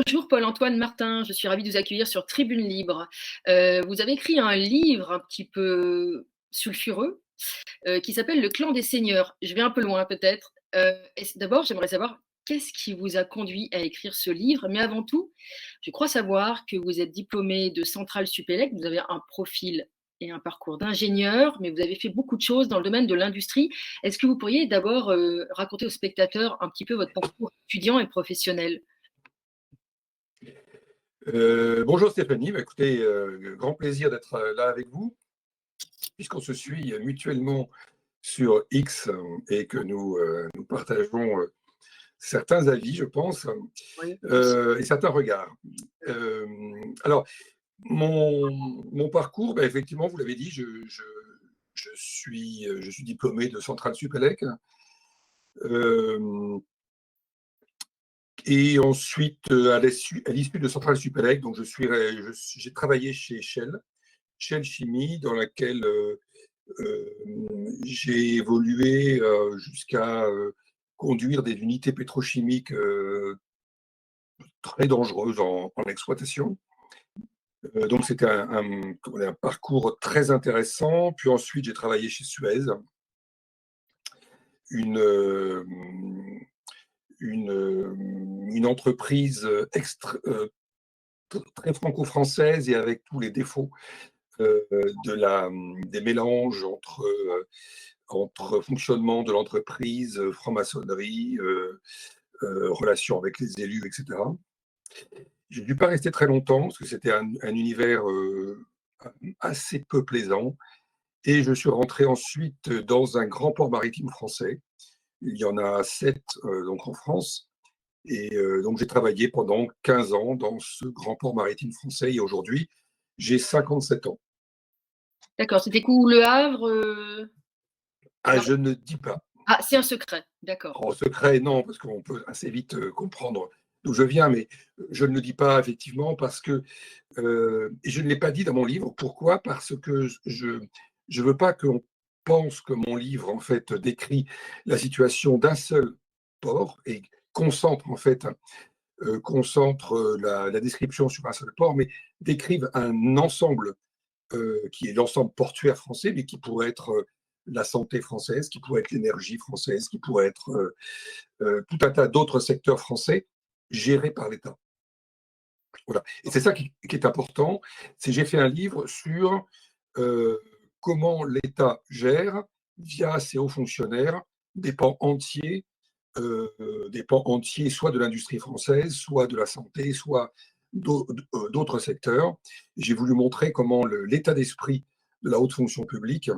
Bonjour Paul-Antoine Martin, je suis ravie de vous accueillir sur Tribune Libre. Vous avez écrit un livre un petit peu sulfureux qui s'appelle Le clan des seigneurs. Je vais un peu loin peut-être. D'abord, j'aimerais savoir qu'est-ce qui vous a conduit à écrire ce livre. Mais avant tout, je crois savoir que vous êtes diplômé de Centrale Supélec, vous avez un profil et un parcours d'ingénieur, mais vous avez fait beaucoup de choses dans le domaine de l'industrie. Est-ce que vous pourriez d'abord raconter aux spectateurs un petit peu votre parcours étudiant et professionnel? Bonjour Stéphanie, écoutez, grand plaisir d'être là avec vous, puisqu'on se suit mutuellement sur X et que nous partageons certains avis, je pense, Oui. et certains regards. Euh, alors, mon parcours, effectivement, vous l'avez dit, je suis diplômé de Centrale Supélec. Euh, et ensuite, à l'issue de Centrale Supélec, donc j'ai travaillé chez Shell Chimie, dans laquelle j'ai évolué jusqu'à conduire des unités pétrochimiques très dangereuses en exploitation. Donc c'était un parcours très intéressant. Puis ensuite, j'ai travaillé chez Suez, une, euh, une entreprise très franco-française et avec tous les défauts des mélanges entre fonctionnement de l'entreprise, franc-maçonnerie, relations avec les élus, etc. Je n'ai dû pas rester très longtemps parce que c'était un univers assez peu plaisant. Et je suis rentré ensuite dans un grand port maritime français. Il y en a 7 donc en France. Et donc j'ai travaillé pendant 15 ans dans ce grand port maritime français. Et aujourd'hui, j'ai 57 ans. D'accord, c'était où Le Havre Ah, je ne dis pas. Ah, c'est un secret, d'accord. En secret, non, parce qu'on peut assez vite comprendre d'où je viens, mais je ne le dis pas effectivement parce que, et je ne l'ai pas dit dans mon livre. Pourquoi? Parce que je veux pas qu'on pense que mon livre, en fait, décrit la situation d'un seul port et concentre, en fait, la description sur un seul port, mais décrive un ensemble qui est l'ensemble portuaire français, mais qui pourrait être la santé française, qui pourrait être l'énergie française, qui pourrait être tout un tas d'autres secteurs français gérés par l'État. Voilà. Et c'est ça qui est important. C'est j'ai fait un livre sur euh, comment l'État gère, via ses hauts fonctionnaires, des pans entiers, soit de l'industrie française, soit de la santé, soit d'autres secteurs. J'ai voulu montrer comment l'état d'esprit de la haute fonction publique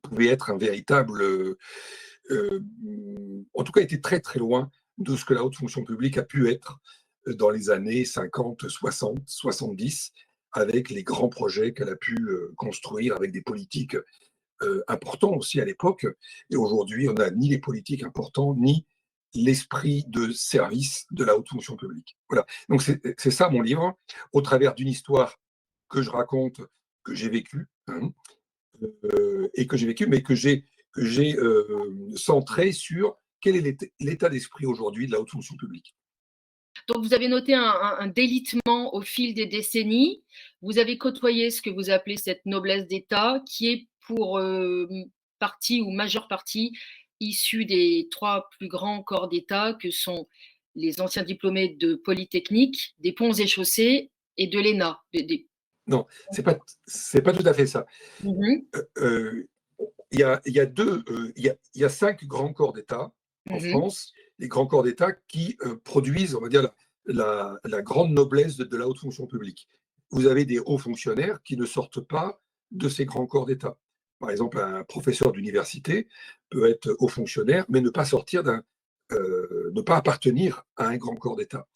pouvait être un véritable, euh, en tout cas, était très très loin de ce que la haute fonction publique a pu être dans les années 50, 60, 70, avec les grands projets qu'elle a pu construire, avec des politiques importants aussi à l'époque. Et aujourd'hui, on n'a ni les politiques importants, ni l'esprit de service de la haute fonction publique. Voilà. Donc c'est ça mon livre, au travers d'une histoire que je raconte, que j'ai vécue, hein, et que j'ai vécu, mais que j'ai centré sur quel est l'état d'esprit aujourd'hui de la haute fonction publique. Donc vous avez noté un délitement au fil des décennies. Vous avez côtoyé ce que vous appelez cette noblesse d'État, qui est pour partie ou majeure partie issue des 3 plus grands corps d'État que sont les anciens diplômés de Polytechnique, des ponts et chaussées et de l'ENA. Non, c'est pas tout à fait ça. Mhm, Euh, il y a 5 grands corps d'État en mhm. France, les grands corps d'État qui produisent, on va dire, la grande noblesse de la haute fonction publique. Vous avez des hauts fonctionnaires qui ne sortent pas de ces grands corps d'État. Par exemple, un professeur d'université peut être haut fonctionnaire, mais ne pas appartenir à un grand corps d'État.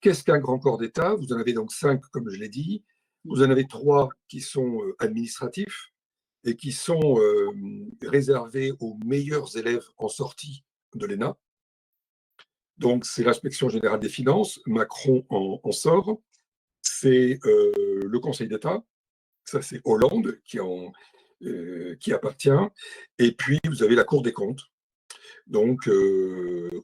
Qu'est-ce qu'un grand corps d'État? Vous en avez donc 5, comme je l'ai dit. Vous en avez 3 qui sont administratifs et qui sont réservés aux meilleurs élèves en sortie de l'ENA. Donc, c'est l'inspection générale des finances, Macron en sort, c'est le Conseil d'État, ça c'est Hollande qui appartient, et puis vous avez la Cour des comptes. donc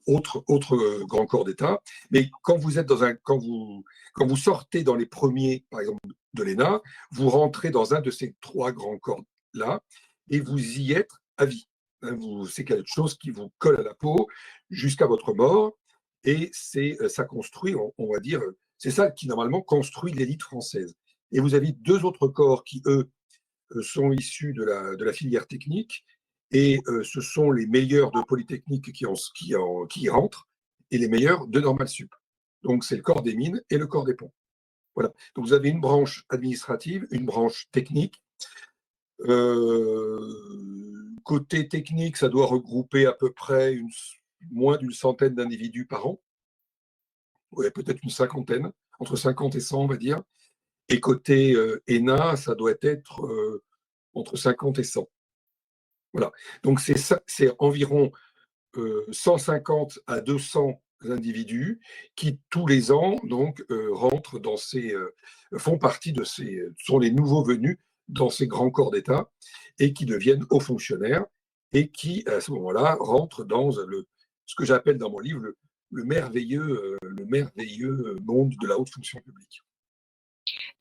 autre grand corps d'État. Mais quand vous êtes quand vous sortez dans les premiers, par exemple, de l'ENA, vous rentrez dans un de ces trois grands corps-là et vous y êtes à vie. Hein, c'est quelque chose qui vous colle à la peau jusqu'à votre mort et ça construit, on va dire, c'est ça qui normalement construit l'élite française. Et vous avez deux autres corps qui, eux, sont issus de la filière technique et ce sont les meilleurs de Polytechnique qui y rentrent et les meilleurs de Normal Sup. Donc c'est le corps des mines et le corps des ponts. Voilà. Donc vous avez une branche administrative, une branche technique. Côté technique, ça doit regrouper à peu près moins d'une centaine d'individus par an. Ouais, peut-être une cinquantaine, entre 50 et 100, on va dire. Et côté ENA, ça doit être entre 50 et 100. Voilà. Donc c'est environ 150 à 200 individus qui tous les ans donc rentrent font partie sont les nouveaux venus dans ces grands corps d'État et qui deviennent hauts fonctionnaires et qui à ce moment-là rentrent dans ce que j'appelle dans mon livre le merveilleux monde de la haute fonction publique.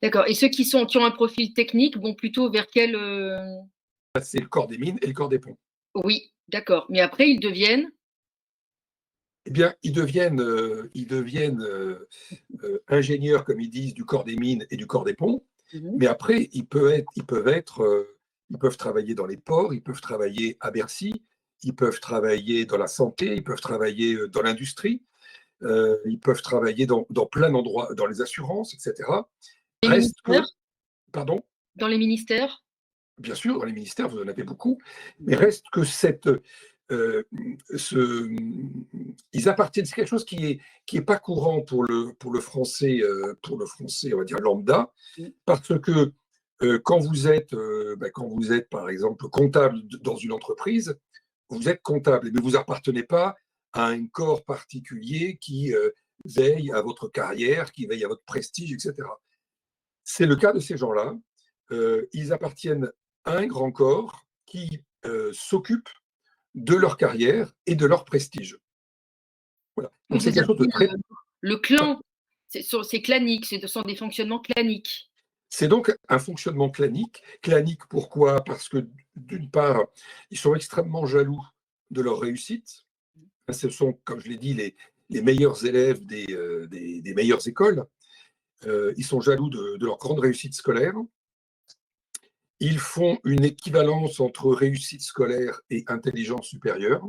D'accord. Et ceux qui ont un profil technique vont plutôt vers quel C'est le corps des mines et le corps des ponts. Oui, d'accord. Mais après, ils deviennent Eh bien, ils deviennent ingénieurs, comme ils disent, du corps des mines et du corps des ponts. Mais après, ils peuvent travailler dans les ports, ils peuvent travailler à Bercy, ils peuvent travailler dans la santé, ils peuvent travailler dans l'industrie, ils peuvent travailler dans plein d'endroits, dans les assurances, etc. les Reste que, ministères. pardon, Dans les ministères. bien sûr, dans les ministères, vous en avez beaucoup, mais reste que euh, ils appartiennent, c'est quelque chose qui est pas courant pour le français, on va dire lambda, parce que quand vous êtes par exemple comptable dans une entreprise, vous êtes comptable, mais vous appartenez pas à un corps particulier qui veille à votre carrière, qui veille à votre prestige, etc. C'est le cas de ces gens-là. Ils appartiennent à un grand corps qui s'occupe de leur carrière et de leur prestige. Voilà. Donc Vous c'est quelque chose de appelez très. le clan. C'est clanique, ce sont des fonctionnements claniques. C'est donc un fonctionnement clanique. Clanique, pourquoi? Parce que d'une part, ils sont extrêmement jaloux de leur réussite. Ce sont, comme je l'ai dit, les meilleurs élèves des meilleures écoles. Ils sont jaloux de leur grande réussite scolaire. Ils font une équivalence entre réussite scolaire et intelligence supérieure.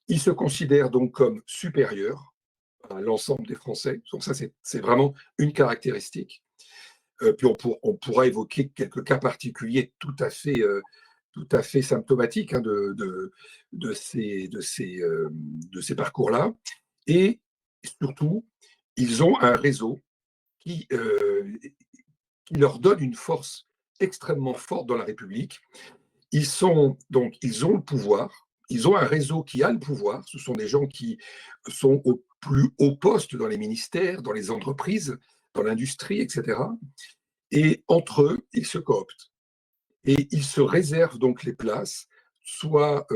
Ils se considèrent donc comme supérieurs à l'ensemble des Français. Donc ça, c'est vraiment une caractéristique. Puis on pourra évoquer quelques cas particuliers tout à fait symptomatiques hein, de ces parcours-là. Et surtout, ils ont un réseau qui, leur donne une force extrêmement forte dans la République. Ils ont le pouvoir, ils ont un réseau qui a le pouvoir, ce sont des gens qui sont au plus haut poste dans les ministères, dans les entreprises, dans l'industrie, etc. Et entre eux, ils se cooptent. Et ils se réservent donc les places, soit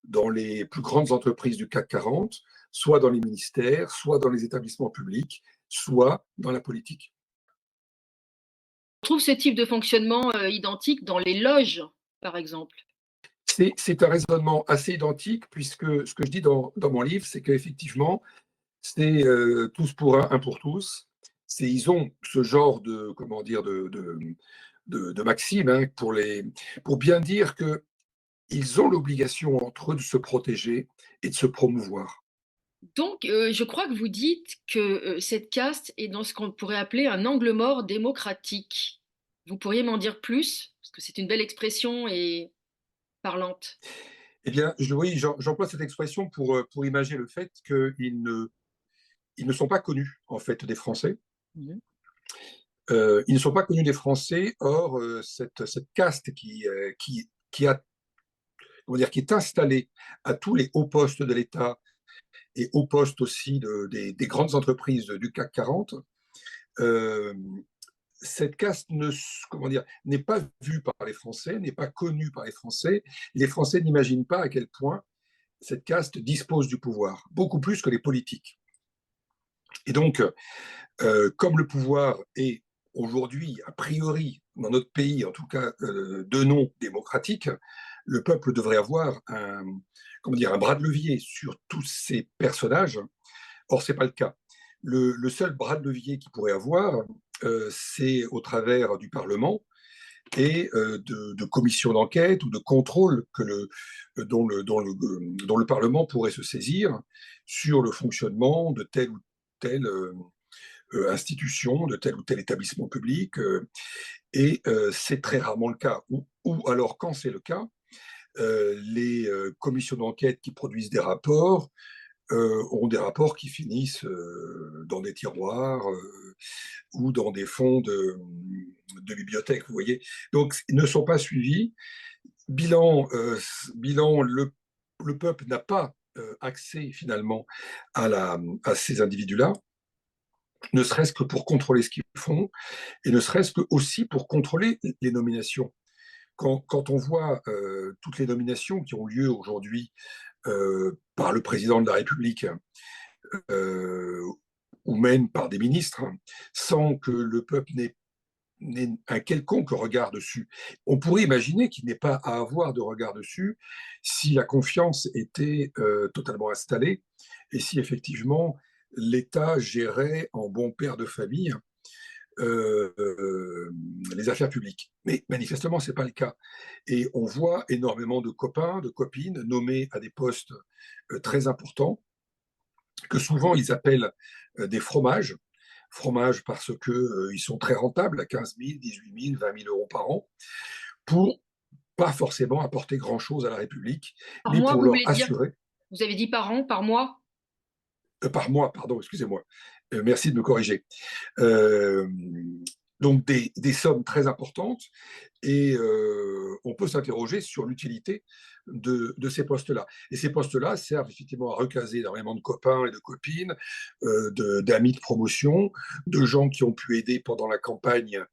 dans les plus grandes entreprises du CAC 40, soit dans les ministères, soit dans les établissements publics, soit dans la politique. On trouve ce type de fonctionnement identique dans les loges, par exemple. C'est un raisonnement assez identique, puisque ce que je dis dans mon livre, c'est qu'effectivement, c'est tous pour un pour tous. Ils ont ce genre de, comment dire, de maxime hein, pour bien dire qu'ils ont l'obligation entre eux de se protéger et de se promouvoir. Donc, je crois que vous dites que cette caste est dans ce qu'on pourrait appeler un angle mort démocratique. Vous pourriez m'en dire plus? Parce que c'est une belle expression et parlante. Eh bien, oui, j'emploie cette expression pour imaginer le fait ils ne sont pas connus, en fait, des Français. Mhm. Ils ne sont pas connus des Français, or, cette caste qui est installée à tous les hauts postes de l'État et hauts postes aussi des grandes entreprises du CAC 40, euh, cette caste comment dire, n'est pas vue par les Français, n'est pas connue par les Français. Les Français n'imaginent pas à quel point cette caste dispose du pouvoir, beaucoup plus que les politiques. Et donc, comme le pouvoir est aujourd'hui, a priori, dans notre pays, en tout cas, de nom démocratique, le peuple devrait avoir comment dire, un bras de levier sur tous ces personnages. Or, ce n'est pas le cas. Le seul bras de levier qu'il pourrait avoir, c'est au travers du Parlement et de commissions d'enquête ou de contrôle dont le Parlement pourrait se saisir sur le fonctionnement de telle ou telle institution, de tel ou tel établissement public. Et c'est très rarement le cas. Ou alors, quand c'est le cas, les commissions d'enquête qui produisent des rapports ont des rapports qui finissent dans des tiroirs ou dans des fonds de bibliothèques, vous voyez. Donc, ils ne sont pas suivis. Bilan, le peuple n'a pas accès finalement à ces individus-là, ne serait-ce que pour contrôler ce qu'ils font, et ne serait-ce que aussi pour contrôler les nominations. Quand on voit toutes les nominations qui ont lieu aujourd'hui par le président de la République, euh, ou même par des ministres, sans que le peuple n'ait un quelconque regard dessus. On pourrait imaginer qu'il n'ait pas à avoir de regard dessus si la confiance était totalement installée et si effectivement l'État gérait en bon père de famille les affaires publiques. Mais manifestement, ce n'est pas le cas. Et on voit énormément de copains, de copines nommés à des postes très importants, que souvent ils appellent des fromages. Fromages parce qu'ils sont très rentables, à 15 000, 18 000, 20 000 euros par an, pour pas forcément apporter grand-chose à la République, Par mais mois, pour vous leur voulez dire? assurer, Vous avez dit par an, par mois? par mois, pardon, excusez-moi, merci de me corriger. Euh, donc des sommes très importantes, et on peut s'interroger sur l'utilité de ces postes-là. Et ces postes-là servent effectivement à recaser énormément de copains et de copines, d'amis de promotion, de gens qui ont pu aider pendant la campagne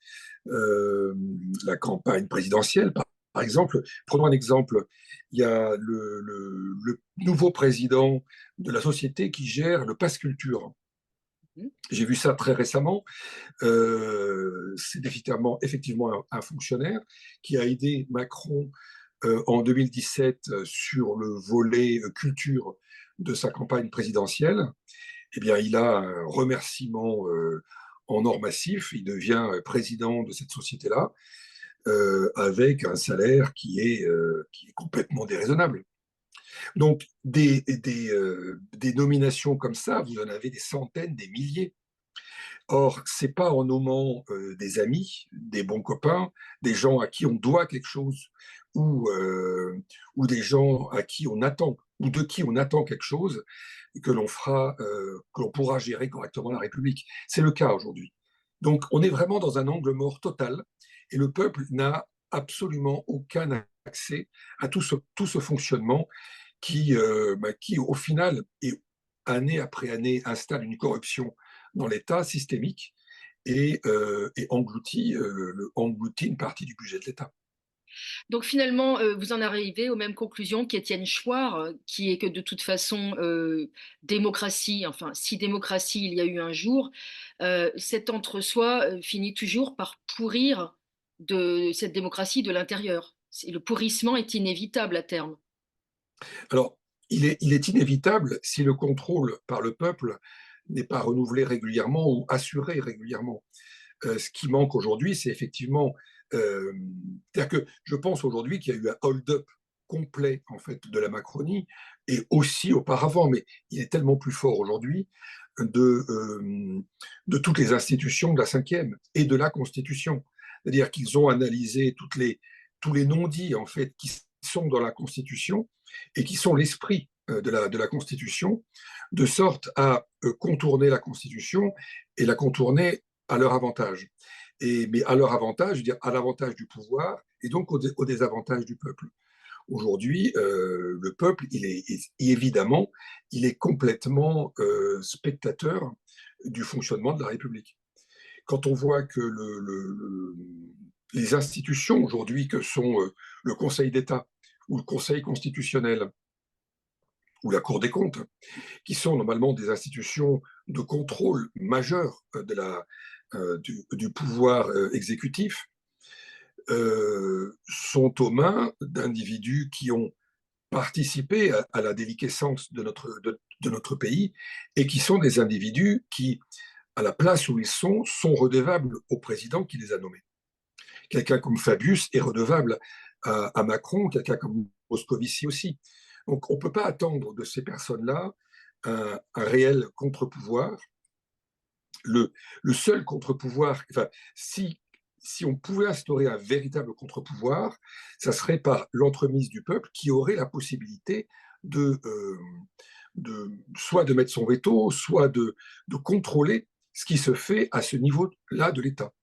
présidentielle. Par exemple, prenons un exemple, il y a le nouveau président de la société qui gère le Pass Culture. J'ai vu ça très récemment. C'est effectivement un fonctionnaire qui a aidé Macron en 2017 sur le volet culture de sa campagne présidentielle. Eh bien, il a un remerciement en or massif. Il devient président de cette société-là avec un salaire qui est complètement déraisonnable. Donc, des nominations comme ça, vous en avez des centaines, des milliers. Or, c'est pas en nommant des amis, des bons copains, des gens à qui on doit quelque chose, ou, euh, ou des gens à qui on attend, ou de qui on attend quelque chose, que l'on pourra gérer correctement la République. C'est le cas aujourd'hui. Donc, on est vraiment dans un angle mort total, et le peuple n'a absolument aucun accès à tout ce fonctionnement qui, au final, année après année, installe une corruption dans l'État systémique et engloutit une partie du budget de l'État. Donc finalement, vous en arrivez aux mêmes conclusions qu'Étienne Chouard, qui est que de toute façon, démocratie, enfin, si démocratie il y a eu un jour, cet entre-soi finit toujours par pourrir de cette démocratie de l'intérieur. Le pourrissement est inévitable à terme. Alors, il est inévitable si le contrôle par le peuple n'est pas renouvelé régulièrement ou assuré régulièrement. Ce qui manque aujourd'hui, c'est effectivement, c'est-à-dire que je pense aujourd'hui qu'il y a eu un hold-up complet en fait de la Macronie et aussi auparavant, mais il est tellement plus fort aujourd'hui de, de toutes les institutions de la cinquième et de la Constitution. C'est-à-dire qu'ils ont analysé tous les non-dits en fait qui sont dans la Constitution et qui sont l'esprit de la Constitution, de sorte à contourner la Constitution et la contourner à leur avantage. Mais à leur avantage, je veux dire à l'avantage du pouvoir et donc au désavantage du peuple. Aujourd'hui, le peuple, évidemment, il est complètement spectateur du fonctionnement de la République. quand on voit que les institutions aujourd'hui que sont le Conseil d'État ou le Conseil constitutionnel ou la Cour des comptes, qui sont normalement des institutions de contrôle majeur du pouvoir exécutif, sont aux mains d'individus qui ont participé à la déliquescence de notre pays et qui sont des individus qui, à la place où ils sont redevables au président qui les a nommés. Quelqu'un comme Fabius est redevable à Macron, quelqu'un comme Moscovici aussi. Donc on ne peut pas attendre de ces personnes-là un réel contre-pouvoir. Le seul contre-pouvoir, enfin, si on pouvait instaurer un véritable contre-pouvoir, ça serait par l'entremise du peuple qui aurait la possibilité soit de mettre son veto, soit de contrôler ce qui se fait à ce niveau-là de l'État.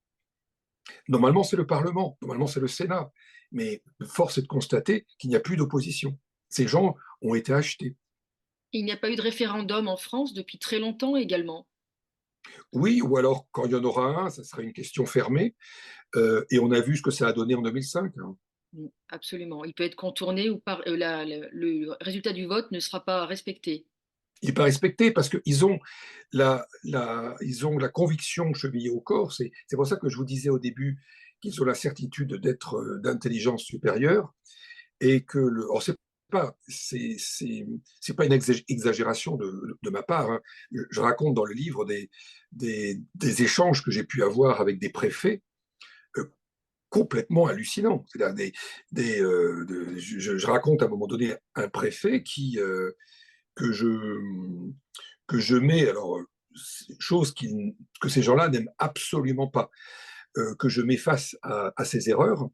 Normalement, c'est le Parlement, normalement, c'est le Sénat, mais force est de constater qu'il n'y a plus d'opposition. Ces gens ont été achetés. Il n'y a pas eu de référendum en France depuis très longtemps également. Oui, ou alors quand il y en aura un, ça serait une question fermée. Et on a vu ce que ça a donné en 2005. Hein. Absolument. Il peut être contourné ou par, le résultat du vote ne sera pas respecté. Il n'est pas respecté parce qu'ils ont ils ont la conviction chevillée au corps. C'est pour ça que je vous disais au début qu'ils ont la certitude d'être d'intelligence supérieure et que c'est pas une exagération de ma part. Hein. Je raconte dans le livre des échanges que j'ai pu avoir avec des préfets complètement hallucinants. C'est-à-dire je raconte à un moment donné un préfet que je mets, alors, chose que ces gens-là n'aiment absolument pas, que je mets face à ces erreurs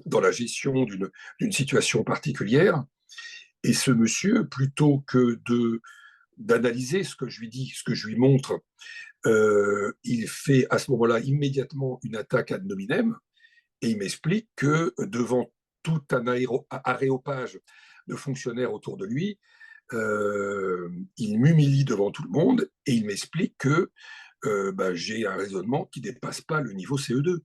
dans la gestion d'une situation particulière. Et ce monsieur, plutôt que d'analyser ce que je lui dis, ce que je lui montre, il fait à ce moment-là immédiatement une attaque ad nominem et il m'explique que devant tout un aréopage de fonctionnaires autour de lui, il m'humilie devant tout le monde et il m'explique que j'ai un raisonnement qui ne dépasse pas le niveau CE2.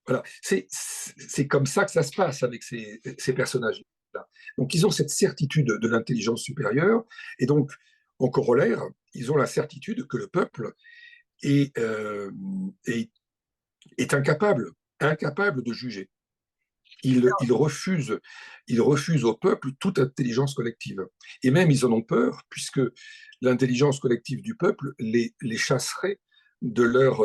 Voilà, c'est comme ça que ça se passe avec ces personnages-là. Donc, ils ont cette certitude de l'intelligence supérieure, et donc, en corollaire, ils ont la certitude que le peuple est, est, est incapable de juger. Il refuse au peuple toute intelligence collective. Et même, ils en ont peur, puisque l'intelligence collective du peuple les chasserait de leur,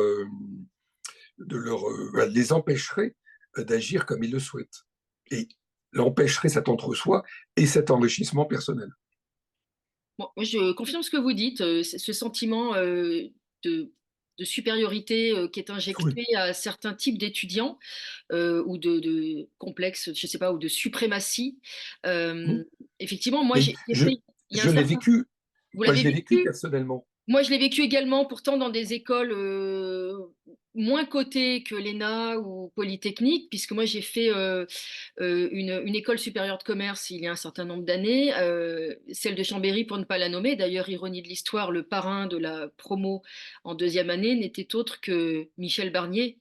les empêcherait d'agir comme ils le souhaitent. Et l'empêcherait cet entre-soi et cet enrichissement personnel. Bon, moi, je confirme ce que vous dites, ce sentiment de, de supériorité qui est Oui. injecté à certains types d'étudiants ou de complexes, je sais pas, ou de suprématie. Euh, effectivement, moi, Mais j'ai fait, il y a un je l'ai certain, vécu, vous moi je l'avez l'ai vécu vécu? personnellement. Moi, je l'ai vécu également, pourtant dans des écoles moins cotées que l'ENA ou Polytechnique, puisque moi j'ai fait une école supérieure de commerce il y a un certain nombre d'années, celle de Chambéry pour ne pas la nommer. D'ailleurs, ironie de l'histoire, le parrain de la promo en deuxième année n'était autre que Michel Barnier.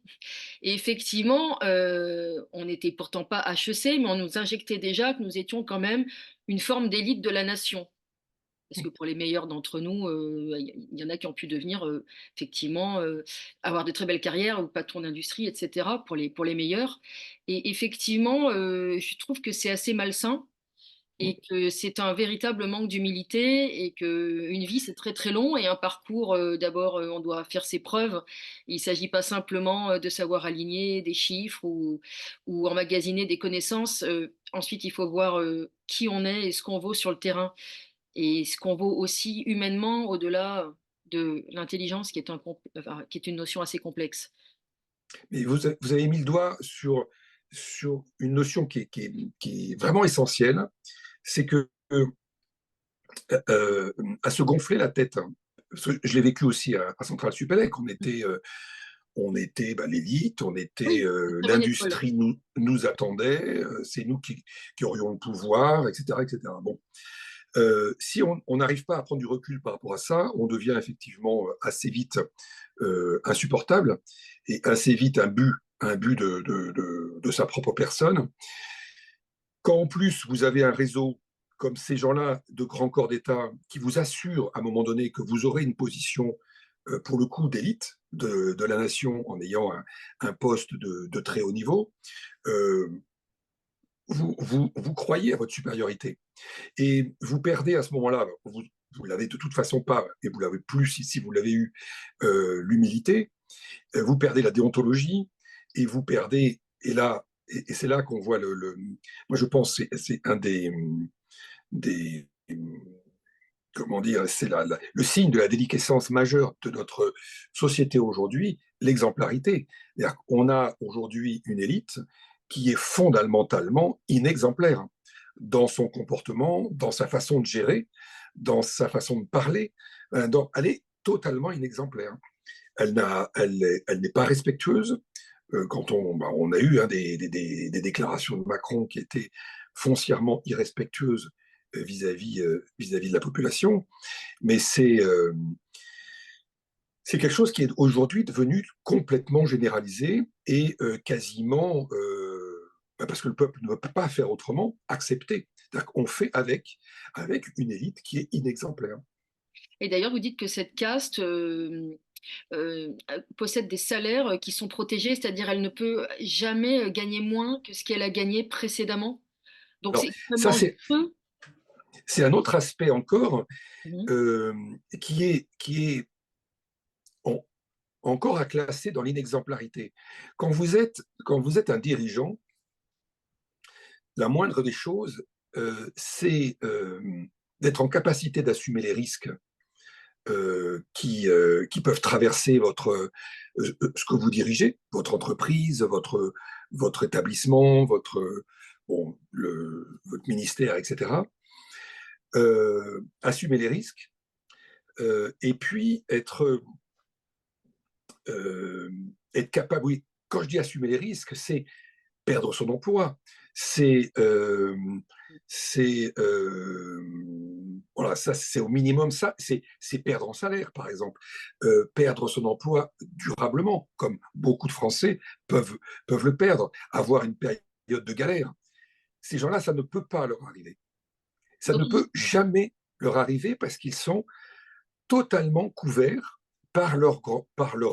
Et effectivement, on n'était pourtant pas HEC, mais on nous injectait déjà que nous étions quand même une forme d'élite de la nation. Parce que pour les meilleurs d'entre nous, il y en a qui ont pu devenir effectivement avoir de très belles carrières ou patrons d'industrie, etc. Pour les meilleurs. Et effectivement, je trouve que c'est assez malsain et que c'est un véritable manque d'humilité et que une vie c'est très très long et un parcours d'abord on doit faire ses preuves. Il ne s'agit pas simplement de savoir aligner des chiffres ou emmagasiner des connaissances. Ensuite, il faut voir qui on est et ce qu'on vaut sur le terrain et ce qu'on vaut aussi humainement au-delà de l'intelligence qui est une notion assez complexe. Mais vous avez mis le doigt sur une notion qui est vraiment essentielle, c'est que à se gonfler la tête, hein, je l'ai vécu aussi à Centrale Supélec, on était l'élite, Oui, c'est une très bonne école. l'industrie nous attendait, c'est nous qui aurions le pouvoir, etc., etc. Bon, Si on n'arrive pas à prendre du recul par rapport à ça, on devient effectivement assez vite insupportable et assez vite un but de sa propre personne. Quand en plus vous avez un réseau comme ces gens-là de grands corps d'État qui vous assurent à un moment donné que vous aurez une position pour le coup d'élite de la nation en ayant un poste de très haut niveau, euh, vous croyez à votre supériorité. Et vous perdez à ce moment-là, vous l'avez de toute façon pas, et vous l'avez plus si vous l'avez eu, l'humilité, vous perdez la déontologie, et vous perdez, et là, et c'est là qu'on voit moi je pense que c'est un des comment dire, c'est le signe de la déliquescence majeure de notre société aujourd'hui, l'exemplarité. On a aujourd'hui une élite qui est fondamentalement inexemplaire dans son comportement, dans sa façon de gérer, dans sa façon de parler. Elle est totalement inexemplaire. Elle n'est pas respectueuse. Quand on a eu des déclarations de Macron qui étaient foncièrement irrespectueuses vis-à-vis de la population, mais c'est quelque chose qui est aujourd'hui devenu complètement généralisé et quasiment, parce que le peuple ne peut pas faire autrement, accepté. On fait avec une élite qui est inexemplaire. Et d'ailleurs, vous dites que cette caste possède des salaires qui sont protégés, c'est-à-dire elle ne peut jamais gagner moins que ce qu'elle a gagné précédemment. Donc Alors, c'est ça, extrêmement peu. c'est un autre aspect encore Mhm. euh, qui est en- encore à classer dans l'inexemplarité. Quand vous êtes un dirigeant, la moindre des choses, c'est d'être en capacité d'assumer les risques qui peuvent traverser ce que vous dirigez, votre entreprise, votre établissement, votre ministère, etc. Assumer les risques et puis euh, être capable, oui, quand je dis assumer les risques, c'est perdre son emploi, c'est voilà, ça c'est au minimum ça, c'est perdre en salaire par exemple, perdre son emploi durablement, comme beaucoup de Français peuvent le perdre, avoir une période de galère. Ces gens-là, ça ne peut pas leur arriver. Ça Donc, ne peut jamais leur arriver parce qu'ils sont totalement couverts par leur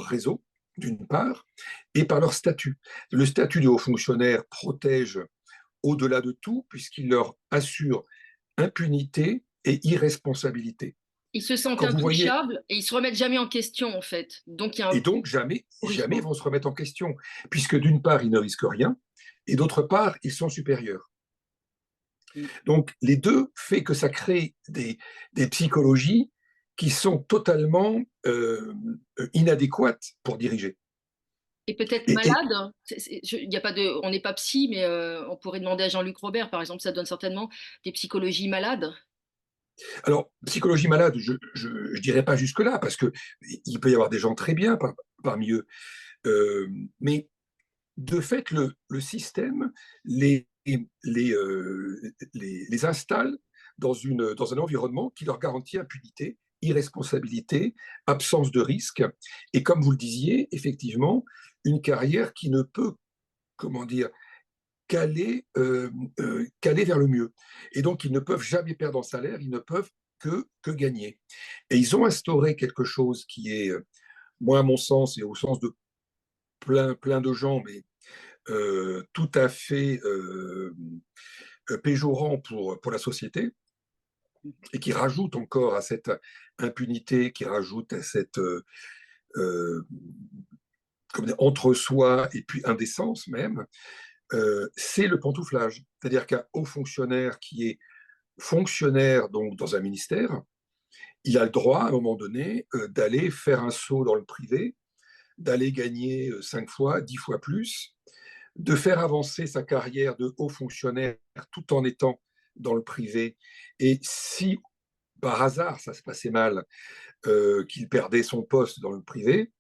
réseau, d'une part, et par leur statut. Le statut de haut fonctionnaire protège au-delà de tout, puisqu'il leur assure impunité et irresponsabilité. ils se sentent Quand vous voyez, intouchables et ils se remettent jamais en question en fait. Donc il y a et un donc jamais pourrissement. vont se remettre en question, puisque d'une part, ils ne risquent rien, et d'autre part, ils sont supérieurs. Donc les deux fait que ça crée des psychologies qui sont totalement inadéquates pour diriger. Et peut-être Et malade. Y a pas de, on n'est pas psy, mais on pourrait demander à Jean-Luc Robert, par exemple, ça donne certainement des psychologies malades. alors, psychologie malade, je dirais pas jusque-là, parce que il peut y avoir des gens très bien parmi eux. Euh, mais de fait, le système les, les installe dans un environnement qui leur garantit impunité, irresponsabilité, absence de risque, et comme vous le disiez, effectivement, une carrière qui ne peut, comment dire, qu'aller vers le mieux. Et donc, ils ne peuvent jamais perdre en salaire, ils ne peuvent que gagner. Et ils ont instauré quelque chose qui est, moi, à mon sens, et au sens de plein de gens, mais tout à fait péjorant pour la société, et qui rajoute encore à cette impunité, qui rajoute à cette euh, entre-soi et puis indécence même, c'est le pantouflage. C'est-à-dire qu'un haut fonctionnaire qui est fonctionnaire donc dans un ministère, il a le droit à un moment donné d'aller faire un saut dans le privé, d'aller gagner 5 fois, 10 fois plus, de faire avancer sa carrière de haut fonctionnaire tout en étant dans le privé. Et si par hasard ça se passait mal, qu'il perdait son poste dans le privé,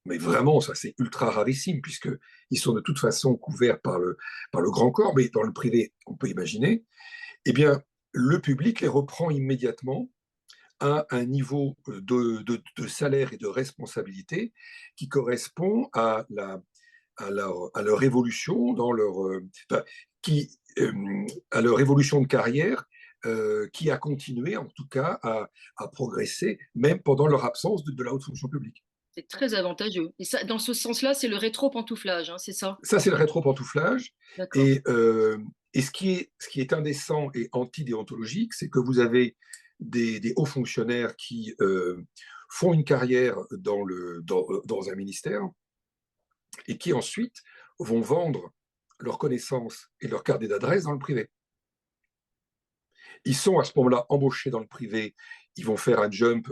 mais vraiment, ça c'est ultra rarissime, puisqu'ils sont de toute façon couverts par le grand corps, mais dans le privé, on peut imaginer, eh bien, le public les reprend immédiatement à un niveau de salaire et de responsabilité qui correspond à leur évolution dans leur, enfin, qui, à leur évolution de carrière, qui a continué en tout cas à progresser, même pendant leur absence de la haute fonction publique. C'est très avantageux. Et ça, dans ce sens-là, c'est le rétro-pantouflage, hein, c'est ça? Ça, c'est le rétro-pantouflage. D'accord. Et, et ce qui est indécent et antidéontologique, c'est que vous avez des hauts fonctionnaires qui font une carrière dans un ministère et qui ensuite vont vendre leurs connaissances et leurs carnets d'adresse dans le privé. Ils sont à ce moment-là embauchés dans le privé, ils vont faire un jump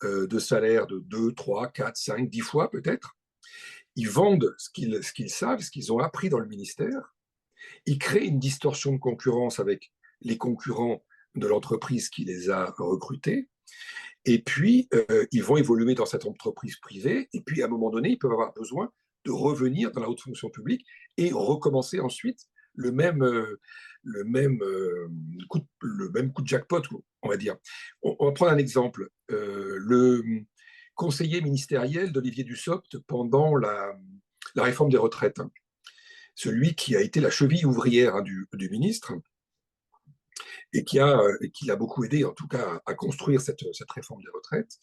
de salaire de 2, 3, 4, 5, 10 fois peut-être. Ils vendent ce qu'ils savent, ce qu'ils ont appris dans le ministère. Ils créent une distorsion de concurrence avec les concurrents de l'entreprise qui les a recrutés. Et puis, ils vont évoluer dans cette entreprise privée. Et puis, à un moment donné, ils peuvent avoir besoin de revenir dans la haute fonction publique et recommencer ensuite le même, le même coup de jackpot, on va dire. On va prendre un exemple. Le conseiller ministériel d'Olivier Dussopt pendant la réforme des retraites, hein, celui qui a été la cheville ouvrière, hein, du ministre et qui l'a beaucoup aidé, en tout cas, à construire cette réforme des retraites.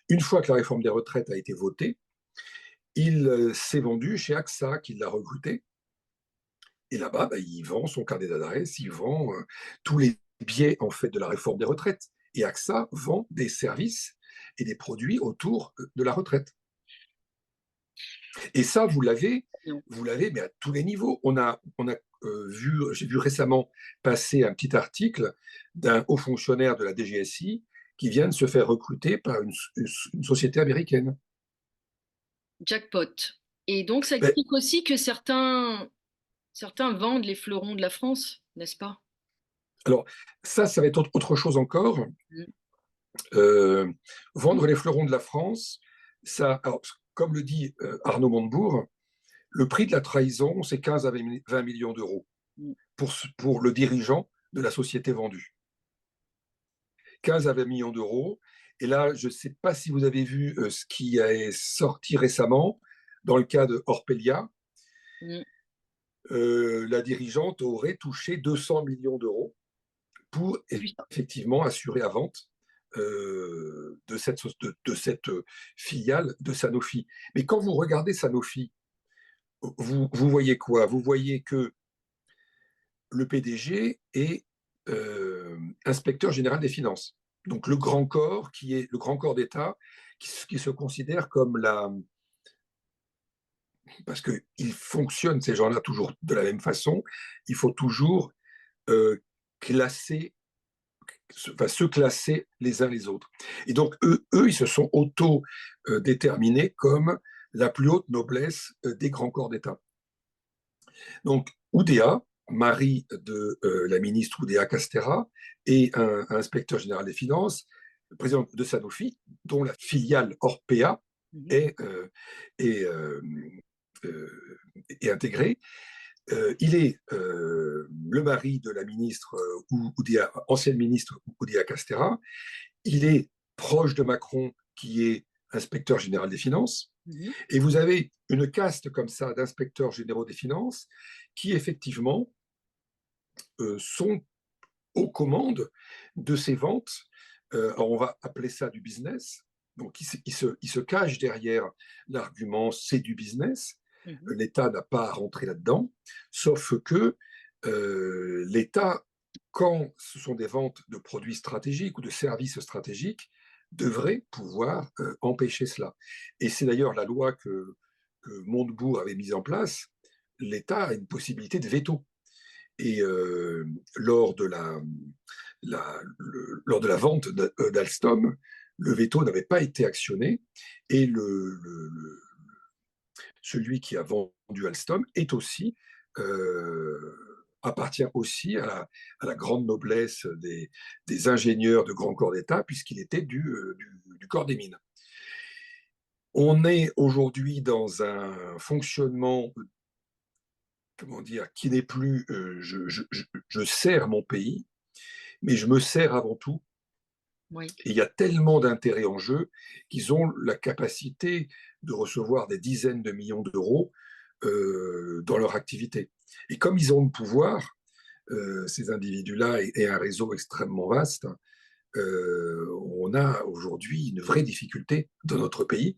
Une fois que la réforme des retraites a été votée, il s'est vendu chez AXA, qui l'a recruté. Et là-bas, bah, il vend son carnet d'adresse, il vend tous les biais en fait de la réforme des retraites. Et AXA vend des services et des produits autour de la retraite. Et ça, vous l'avez, mais à tous les niveaux. J'ai vu récemment passer un petit article d'un haut fonctionnaire de la DGSI qui vient de se faire recruter par une société américaine. Jackpot. Et donc, ça Mais, explique aussi que certains vendent les fleurons de la France, n'est-ce pas? alors, ça va être autre chose encore. Mm. Euh, Vendre les fleurons de la France, alors, comme le dit Arnaud Montebourg, le prix de la trahison, c'est 15 à 20 millions d'euros Mm. pour le dirigeant de la société vendue. 15 à 20 millions d'euros. Et là, je ne sais pas si vous avez vu ce qui est sorti récemment dans le cas de Orpelia. Mm. La dirigeante aurait touché 200 millions d'euros pour Putain. effectivement assurer la vente de cette filiale de Sanofi. Mais quand vous regardez Sanofi, vous voyez quoi? Vous voyez que le PDG est inspecteur général des finances. Donc le grand corps qui est le grand corps d'État qui se considère comme parce qu'ils fonctionnent ces gens-là toujours de la même façon, il faut toujours classer, enfin, se classer les uns les autres. Et donc eux ils se sont auto-déterminés comme la plus haute noblesse des grands corps d'État. Donc Oudéa, mari de la ministre Oudéa Castéra, et un inspecteur général des finances, président de Sanofi, dont la filiale Orpea Mhm. est, est, euh, euh, est intégrée. Il est le mari de la ministre ancienne ministre Oudéa Castéra. Il est proche de Macron, qui est inspecteur général des finances. Mhm. Et vous avez une caste comme ça d'inspecteurs généraux des finances qui, effectivement, sont aux commandes de ces ventes. Alors on va appeler ça du business. Donc, il se cache derrière l'argument c'est du business. Mhm. L'État n'a pas à rentrer là-dedans, sauf que l'État, quand ce sont des ventes de produits stratégiques ou de services stratégiques, devrait pouvoir empêcher cela. Et c'est d'ailleurs la loi que Montebourg avait mise en place. L'État a une possibilité de veto. Et lors de lors de la vente d'Alstom, le veto n'avait pas été actionné et celui qui a vendu Alstom est aussi appartient aussi à la grande noblesse des ingénieurs de grands corps d'État puisqu'il était du corps des mines. On est aujourd'hui dans un fonctionnement, comment dire, qui n'est plus je sers mon pays, mais je me sers avant tout. Oui. Et il y a tellement d'intérêts en jeu qu'ils ont la capacité de recevoir des dizaines de millions d'euros dans leur activité. Et comme ils ont le pouvoir, ces individus-là et un réseau extrêmement vaste, on a aujourd'hui une vraie difficulté dans notre pays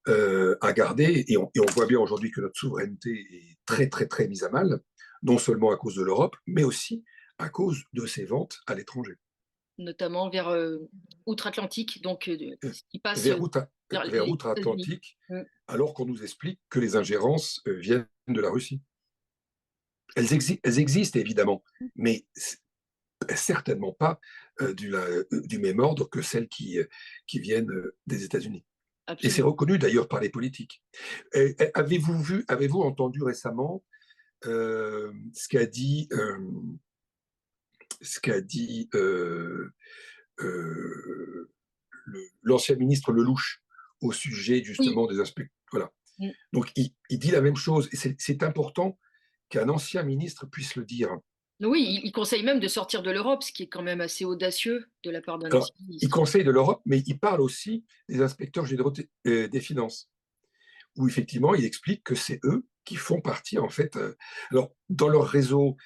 à garder, et on voit bien aujourd'hui que notre souveraineté est très, très, très mise à mal, non seulement à cause de l'Europe, mais aussi à cause de ses ventes à l'étranger. Notamment vers outre-Atlantique, donc ce qui passe Vers, vers vers les États-Unis. outre-Atlantique, Mm. alors qu'on nous explique que les ingérences viennent de la Russie. Elles existent évidemment, mais certainement pas du même ordre que celles qui viennent des États-Unis. Et c'est Absolument. reconnu d'ailleurs par les politiques. Avez-vous entendu récemment ce qu'a dit euh, l'ancien ministre Lelouch au sujet Oui. justement des inspecteurs? Voilà. Mm. Donc il dit la même chose, et c'est important qu'un ancien ministre puisse le dire. Oui, il conseille même de sortir de l'Europe, ce qui est quand même assez audacieux de la part d'un Alors, ancien il ministre. conseille de l'Europe, mais il parle aussi des inspecteurs généraux des finances, où effectivement, il explique que c'est eux qui font partie, en fait. Alors, dans leur réseau,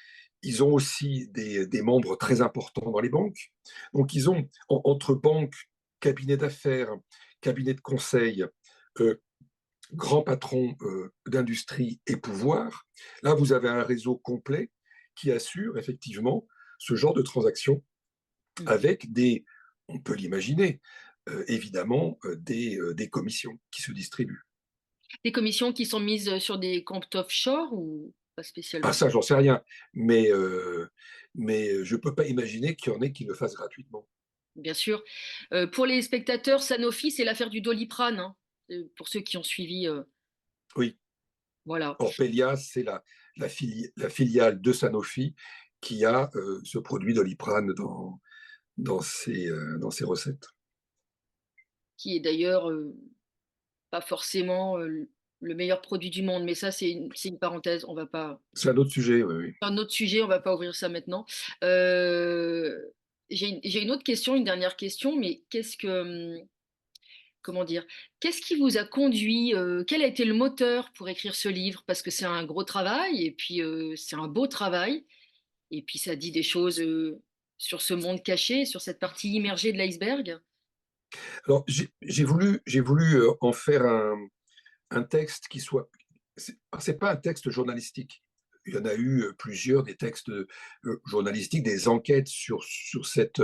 ils ont aussi des membres très importants dans les banques. Donc, ils ont, entre banques, cabinets d'affaires, cabinets de conseil, euh, grands patrons d'industrie et pouvoir, là, vous avez un réseau complet qui assure effectivement ce genre de transactions Mm. avec on peut l'imaginer, évidemment, des commissions qui se distribuent. Des commissions qui sont mises sur des comptes offshore ou pas Ah, spécialement? ça, j'en sais rien, mais je ne peux pas imaginer qu'il y en ait qui le fassent gratuitement. Bien sûr. Pour les spectateurs, Sanofi, c'est l'affaire du Doliprane, hein, pour ceux qui ont suivi. Oui, Voilà. Orpelia, c'est la filiale de Sanofi qui a ce produit Doliprane dans ses recettes. Qui est d'ailleurs pas forcément le meilleur produit du monde, mais ça, c'est une parenthèse. On va pas. C'est un autre sujet, oui, oui. Un autre sujet, on va pas ouvrir ça maintenant. J'ai une autre question, une dernière question, mais comment dire, qu'est-ce qui vous a conduit, quel a été le moteur pour écrire ce livre? Parce que c'est un gros travail, et puis c'est un beau travail, et puis ça dit des choses sur ce monde caché, sur cette partie immergée de l'iceberg. Alors, j'ai voulu en faire un texte qui soit. C'est pas un texte journalistique. Il y en a eu plusieurs, des textes journalistiques, des enquêtes sur cet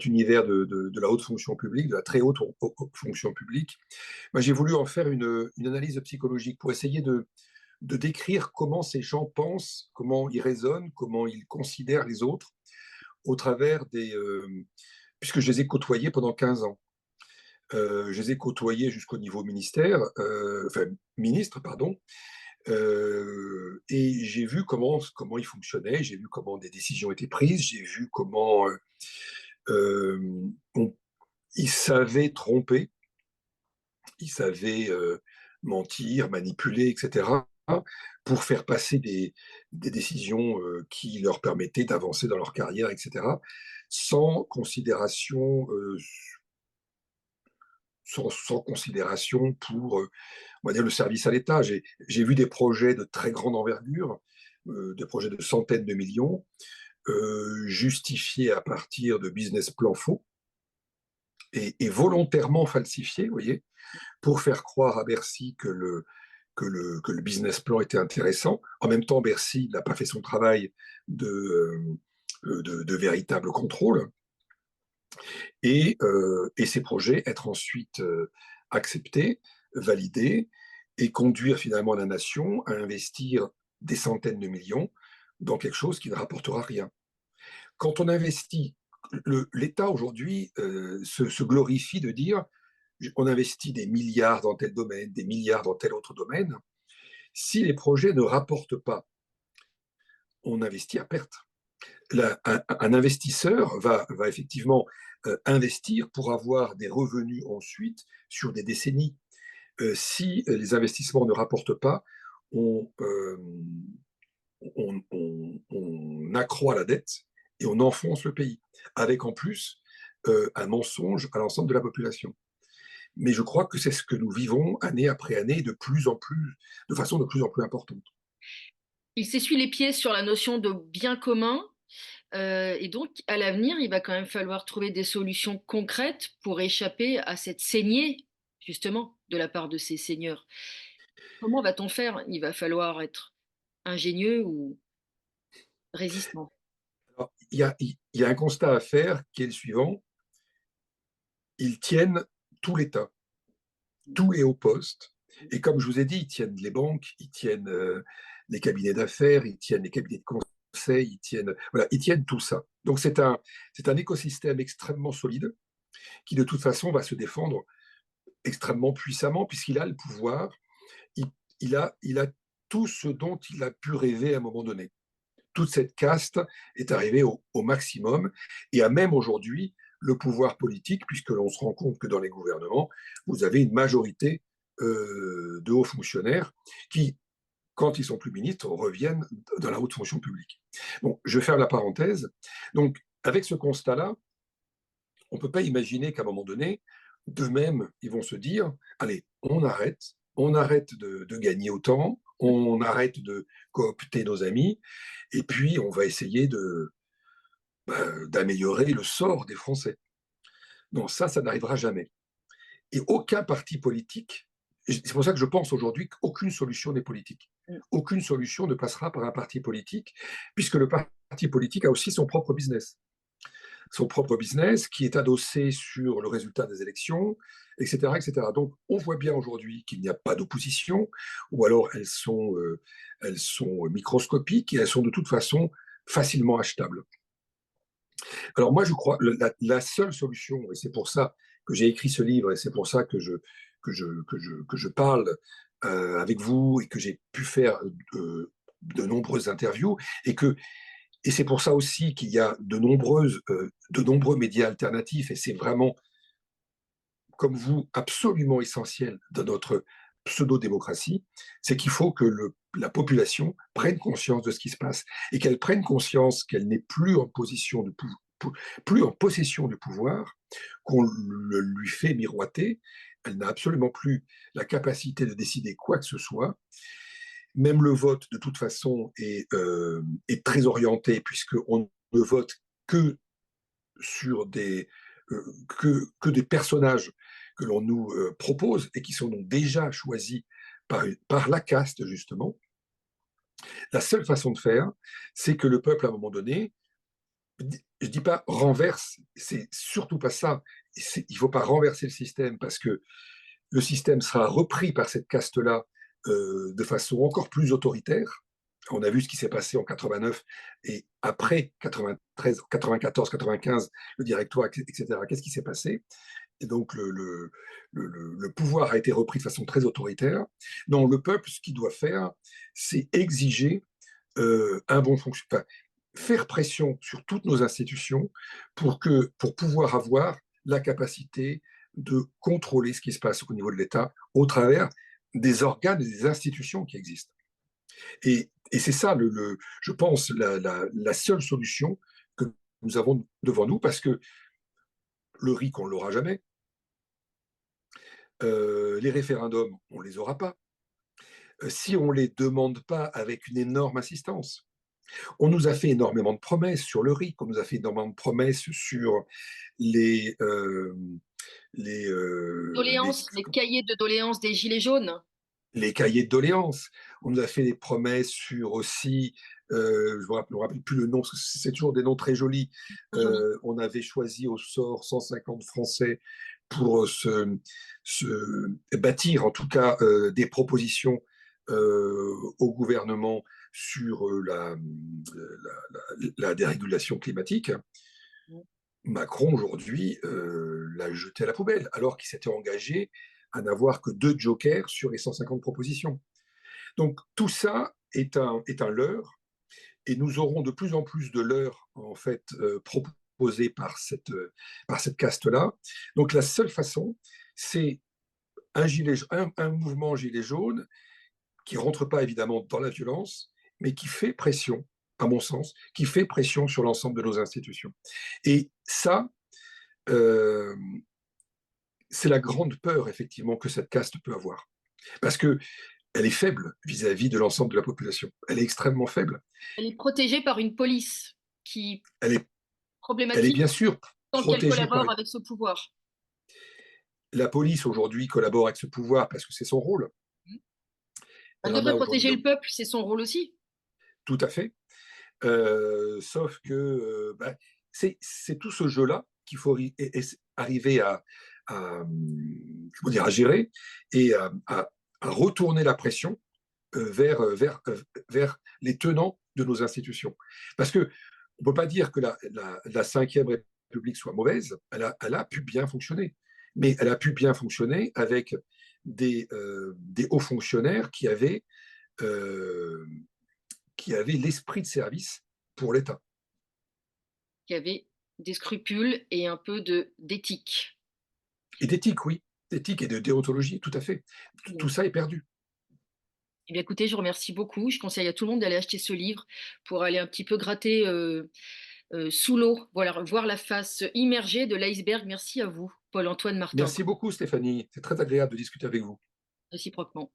univers de la haute fonction publique, de la très haute fonction publique. Moi, j'ai voulu en faire une analyse psychologique pour essayer de décrire comment ces gens pensent, comment ils raisonnent, comment ils considèrent les autres, au travers puisque je les ai côtoyés pendant 15 ans. Je les ai côtoyés jusqu'au niveau enfin ministre, pardon, et j'ai vu comment ils fonctionnaient, j'ai vu comment des décisions étaient prises, j'ai vu comment on, ils savaient tromper, ils savaient mentir, manipuler, etc., pour faire passer des décisions qui leur permettaient d'avancer dans leur carrière, etc., sans considération, sans considération pour on va dire, le service à l'État. J'ai vu des projets de très grande envergure, des projets de centaines de millions, justifiés à partir de business plans faux et volontairement falsifiés, vous voyez, pour faire croire à Bercy que le business plan était intéressant. En même temps, Bercy n'a pas fait son travail de véritable contrôle. Et ces projets être ensuite acceptés, validés, et conduire finalement la nation à investir des centaines de millions dans quelque chose qui ne rapportera rien. Quand on investit, l'État aujourd'hui se glorifie de dire on investit des milliards dans tel domaine, des milliards dans tel autre domaine. Si les projets ne rapportent pas, on investit à perte. Un investisseur va effectivement investir pour avoir des revenus ensuite sur des décennies. Si les investissements ne rapportent pas, on, euh, on accroît la dette et on enfonce le pays, avec en plus un mensonge à l'ensemble de la population. Mais je crois que c'est ce que nous vivons année après année, de plus en plus, de façon de plus en plus importante. Il s'essuie les pieds sur la notion de bien commun. Et donc, à l'avenir, il va quand même falloir trouver des solutions concrètes pour échapper à cette saignée, justement, de la part de ces seigneurs. Comment va-t-on faire? Il va falloir être ingénieux ou résistant. Alors, il y a un constat à faire qui est le suivant. Ils tiennent tout l'État, tout est au poste. Et comme je vous ai dit, ils tiennent les banques, ils tiennent les cabinets d'affaires, ils tiennent les cabinets de conseil, voilà, ils tiennent tout ça. Donc c'est un écosystème extrêmement solide qui de toute façon va se défendre extrêmement puissamment puisqu'il a le pouvoir, il, il a tout ce dont il a pu rêver à un moment donné. Toute cette caste est arrivée au maximum et a même aujourd'hui le pouvoir politique, puisque l'on se rend compte que dans les gouvernements, vous avez une majorité de hauts fonctionnaires qui, quand ils sont plus ministres, reviennent dans la haute fonction publique. Bon, je vais faire la parenthèse. Donc, avec ce constat-là, on ne peut pas imaginer qu'à un moment donné, d'eux-mêmes, ils vont se dire, allez, on arrête de gagner autant, on arrête de coopter nos amis, et puis on va essayer d'améliorer le sort des Français. Non, ça n'arrivera jamais. Et aucun parti politique, c'est pour ça que je pense aujourd'hui qu'aucune solution n'est politique. Aucune solution ne passera par un parti politique, puisque le parti politique a aussi son propre business qui est adossé sur le résultat des élections, etc., etc. Donc, on voit bien aujourd'hui qu'il n'y a pas d'opposition, ou alors elles sont microscopiques et elles sont de toute façon facilement achetables. Alors moi, je crois la seule solution, et c'est pour ça que j'ai écrit ce livre, et c'est pour ça que je parle avec vous et que j'ai pu faire de nombreuses interviews, et c'est pour ça aussi qu'il y a de nombreux médias alternatifs, et c'est vraiment, comme vous, absolument essentiel dans notre pseudo-démocratie, c'est qu'il faut que la population prenne conscience de ce qui se passe et qu'elle prenne conscience qu'elle n'est plus en position de plus en possession du pouvoir, qu'on le lui fait miroiter. Elle n'a absolument plus la capacité de décider quoi que ce soit. Même le vote, de toute façon, est très orienté, puisqu'on ne vote que sur que des personnages que l'on nous propose et qui sont donc déjà choisis par la caste, justement. La seule façon de faire, c'est que le peuple, à un moment donné, je dis pas renverse, c'est surtout pas ça. Il faut pas renverser le système parce que le système sera repris par cette caste-là de façon encore plus autoritaire. On a vu ce qui s'est passé en 89 et après 93, 94, 95, le directoire, etc. Qu'est-ce qui s'est passé? Et donc le pouvoir a été repris de façon très autoritaire. Non, le peuple, ce qu'il doit faire, c'est exiger un bon fonctionnement, faire pression sur toutes nos institutions pour pouvoir avoir la capacité de contrôler ce qui se passe au niveau de l'État au travers des organes et des institutions qui existent. Et c'est ça, je pense, la seule solution que nous avons devant nous, parce que le RIC, on ne l'aura jamais. Les référendums, on ne les aura pas. Si on ne les demande pas avec une énorme insistance. On nous a fait énormément de promesses sur le RIC, on nous a fait énormément de promesses sur les, euh, Doléances, les cahiers de doléances des Gilets jaunes. les cahiers de doléances. On nous a fait des promesses sur aussi, je ne me rappelle plus le nom, parce que c'est toujours des noms très jolis. Joli. On avait choisi au sort 150 Français pour se bâtir, en tout cas, des propositions au gouvernement sur la dérégulation climatique. Macron, aujourd'hui, l'a jeté à la poubelle, alors qu'il s'était engagé à n'avoir que 2 jokers sur les 150 propositions. Donc, tout ça est un leurre, et nous aurons de plus en plus de leurres, en fait, proposés par cette caste-là. Donc, la seule façon, c'est un mouvement gilet jaune qui ne rentre pas évidemment dans la violence, mais qui fait pression à mon sens, qui fait pression sur l'ensemble de nos institutions. Et ça, euh, c'est la grande peur, effectivement, que cette caste peut avoir. Parce que elle est faible vis-à-vis de l'ensemble de la population. Elle est extrêmement faible. Elle est protégée par une police qui Elle est, elle est problématique bien sûr tant qu'elle protégée par collabore une... avec ce pouvoir. La police aujourd'hui collabore avec ce pouvoir parce que c'est son rôle. Elle Elle en devrait a aujourd'hui protéger le peuple, c'est son rôle aussi. tout à fait. Sauf que c'est tout ce jeu-là qu'il faut arriver comment dire, à gérer et à retourner la pression vers les tenants de nos institutions. Parce que on ne peut pas dire que la Cinquième République soit mauvaise, elle a pu bien fonctionner. Mais elle a pu bien fonctionner avec des hauts fonctionnaires euh, qui avaient l'esprit de service pour l'État. Qui avait des scrupules et un peu de d'éthique. Et d'éthique, oui. D'éthique et de déontologie, tout à fait. Tout ça est perdu. Eh bien, écoutez, je vous remercie beaucoup. Je conseille à tout le monde d'aller acheter ce livre pour aller un petit peu gratter sous l'eau, voilà, voir la face immergée de l'iceberg. Merci à vous, Paul-Antoine Martin, Merci beaucoup, Stéphanie. C'est très agréable de discuter avec vous. réciproquement.